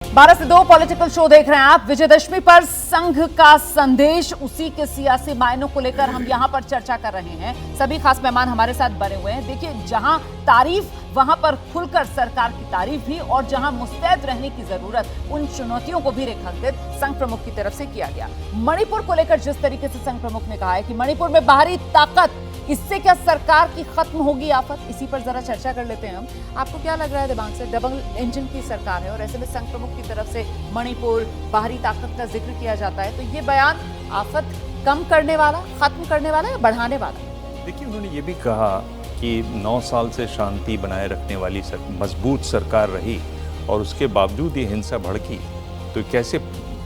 12 से 2 political show देख रहे हैं आप। विजयदशमी पर संघ का संदेश, उसी के सियासी मायनों को लेकर हम यहां पर चर्चा कर रहे हैं। सभी खास मेहमान हमारे साथ बने हुए हैं। देखिए, जहां तारीफ वहां पर खुलकर सरकार की तारीफ भी, और जहां मुस्तैद रहने की जरूरत, उन चुनौतियों को भी रेखांकित संघ प्रमुख की तरफ से किया गया। मणिपुर को लेकर जिस तरीके से संघ प्रमुख ने कहा है कि मणिपुर में बाहरी ताकत, इससे क्या सरकार की खत्म होगी आफत, इसी पर जरा चर्चा कर लेते हैं हम। आपको क्या लग रहा है दिमाग से? डबल इंजन की सरकार है और ऐसे में संघ प्रमुख की तरफ से मणिपुर, बाहरी ताकत का जिक्र किया जाता है, तो ये बयान आफत कम करने वाला, खत्म करने वाला या बढ़ाने वाला? देखिए, उन्होंने ये भी कहा कि 9 साल से शांति बनाए रखने वाली मजबूत सरकार रही और उसके बावजूद ये हिंसा भड़की, तो कैसे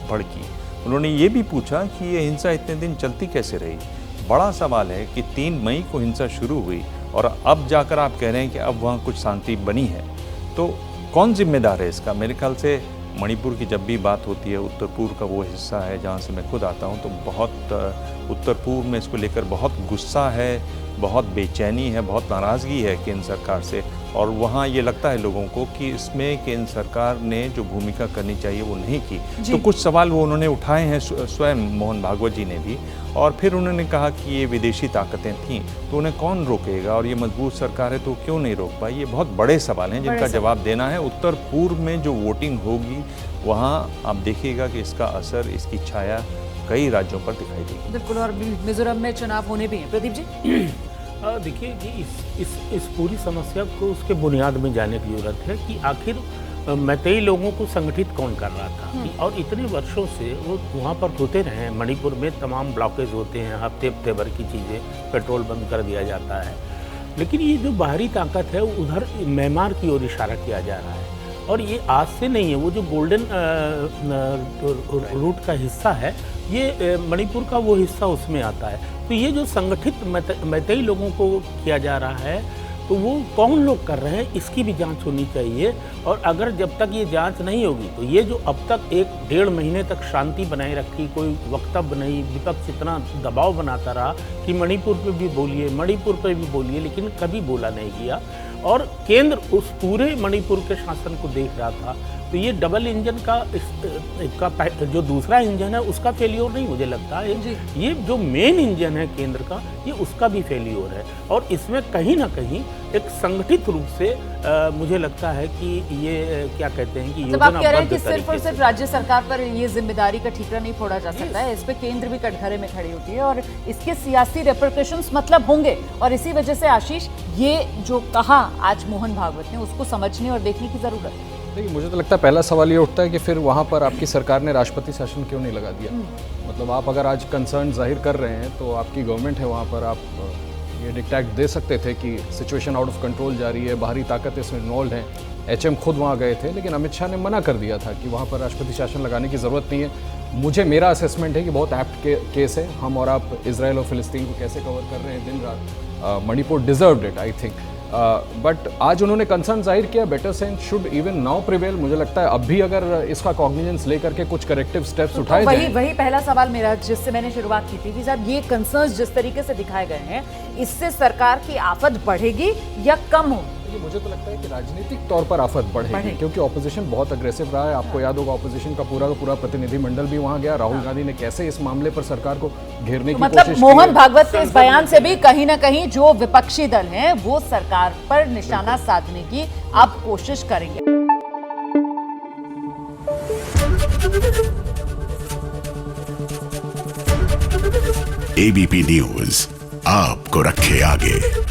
भड़की? उन्होंने ये भी पूछा कि ये हिंसा इतने दिन चलती कैसे रही। बड़ा सवाल है कि 3 मई को हिंसा शुरू हुई और अब जाकर आप कह रहे हैं कि अब वहाँ कुछ शांति बनी है, तो कौन जिम्मेदार है इसका? मेरे ख्याल से मणिपुर की जब भी बात होती है, उत्तर पूर्व का वो हिस्सा है जहाँ से मैं खुद आता हूँ, तो बहुत उत्तर पूर्व में इसको लेकर बहुत गुस्सा है, बहुत बेचैनी है, बहुत नाराज़गी है केंद्र सरकार से। और वहाँ ये लगता है लोगों को कि इसमें केंद्र सरकार ने जो भूमिका करनी चाहिए वो नहीं की। तो कुछ सवाल वो उन्होंने उठाए हैं, स्वयं मोहन भागवत जी ने भी। और फिर उन्होंने कहा कि ये विदेशी ताकतें थीं, तो उन्हें कौन रोकेगा, और ये मजबूत सरकार है तो क्यों नहीं रोक पाई? ये बहुत बड़े सवाल हैं जिनका जवाब देना है। उत्तर पूर्व में जो वोटिंग होगी वहाँ आप देखिएगा कि इसका असर, इसकी छाया कई राज्यों पर दिखाई देगी। बिल्कुल, और मिजोरम में चुनाव होने भी हैं। प्रदीप जी, देखिए कि इस पूरी समस्या को उसके बुनियाद में जाने की जरूरत है कि आखिर मैतेई लोगों को संगठित कौन कर रहा था, और इतने वर्षों से वो वहाँ पर होते रहे। मणिपुर में तमाम ब्लॉकेज होते हैं, हफ्ते भर की चीज़ें, पेट्रोल बंद कर दिया जाता है, लेकिन ये जो बाहरी ताकत है उधर म्यांमार की ओर इशारा किया जा रहा है। और ये आज से नहीं है, वो जो गोल्डन रूट का हिस्सा है, ये मणिपुर का वो हिस्सा उसमें आता है। तो ये जो संगठित मैतेई लोगों को किया जा रहा है, तो वो कौन लोग कर रहे हैं, इसकी भी जांच होनी चाहिए। और अगर जब तक ये जांच नहीं होगी, तो ये जो अब तक 1-1.5 महीने तक शांति बनाए रखी, कोई वक्तव्य नहीं, विपक्ष इतना दबाव बनाता रहा कि मणिपुर पे भी बोलिए, मणिपुर पे भी बोलिए, लेकिन कभी बोला नहीं गया। और केंद्र उस पूरे मणिपुर के शासन को देख रहा था। तो ये डबल इंजन का जो दूसरा इंजन है उसका फेल्योर नहीं मुझे लगता है, ये जो मेन इंजन है केंद्र का, ये उसका भी फेल्योर है। और इसमें कहीं ना कहीं एक संगठित रूप से मुझे लगता है कि ये क्या कहते हैं कि जब आप कह रहे हैं कि सिर्फ और सिर्फ राज्य सरकार पर ये जिम्मेदारी का ठीकरा नहीं फोड़ा जा सकता है, इस पे केंद्र भी कटघरे में खड़ी होती है और इसके सियासी रेपरकशंस मतलब होंगे। और इसी वजह से आशीष, ये जो कहा आज मोहन भागवत ने, उसको समझने और देखने की जरूरत है। देखिए, मुझे तो लगता है पहला सवाल ये उठता है कि फिर वहाँ पर आपकी सरकार ने राष्ट्रपति शासन क्यों नहीं लगा दिया? मतलब आप अगर आज कंसर्न जाहिर कर रहे हैं तो आपकी गवर्नमेंट है वहाँ पर, आप ये डिक्टेट दे सकते थे कि सिचुएशन आउट ऑफ कंट्रोल जा रही है, बाहरी ताकत इसमें इन्वॉल्व हैं। HM खुद वहाँ गए थे, लेकिन अमित शाह ने मना कर दिया था कि वहाँ पर राष्ट्रपति शासन लगाने की ज़रूरत नहीं है। मेरा असेसमेंट है कि बहुत एप्ट केस है। हम और आप इजराइल और फिलिस्तीन को कैसे कवर कर रहे हैं दिन रात। Manipur deserved it, I think. But आज उन्होंने कंसर्न जाहिर किया, better sense should even now prevail. मुझे लगता है अब भी अगर इसका कॉग्निजेंस लेकर के कुछ करेक्टिव स्टेप्स उठाए जाएं। वही पहला सवाल मेरा, जिससे मैंने शुरुआत की थी कि साहब, ये कंसर्न्स जिस तरीके से दिखाए गए हैं, इससे सरकार की आफत बढ़ेगी या कम होगी? मुझे तो लगता है कि राजनीतिक तौर पर आफत बढ़ेगी, क्योंकि ऑपोजिशन बहुत अग्रेसिव रहा है। आपको याद होगा, ऑपोजिशन का पूरा प्रतिनिधिमंडल भी वहां गया। राहुल गांधी ने कैसे इस मामले पर सरकार को घेरने की कोशिश की। मतलब मोहन भागवत के इस बयान से भी कहीं ना कहीं जो विपक्षी दल हैं वो सरकार पर निशाना साधने की अब कोशिश करेंगे। ABP न्यूज आपको रखे आगे।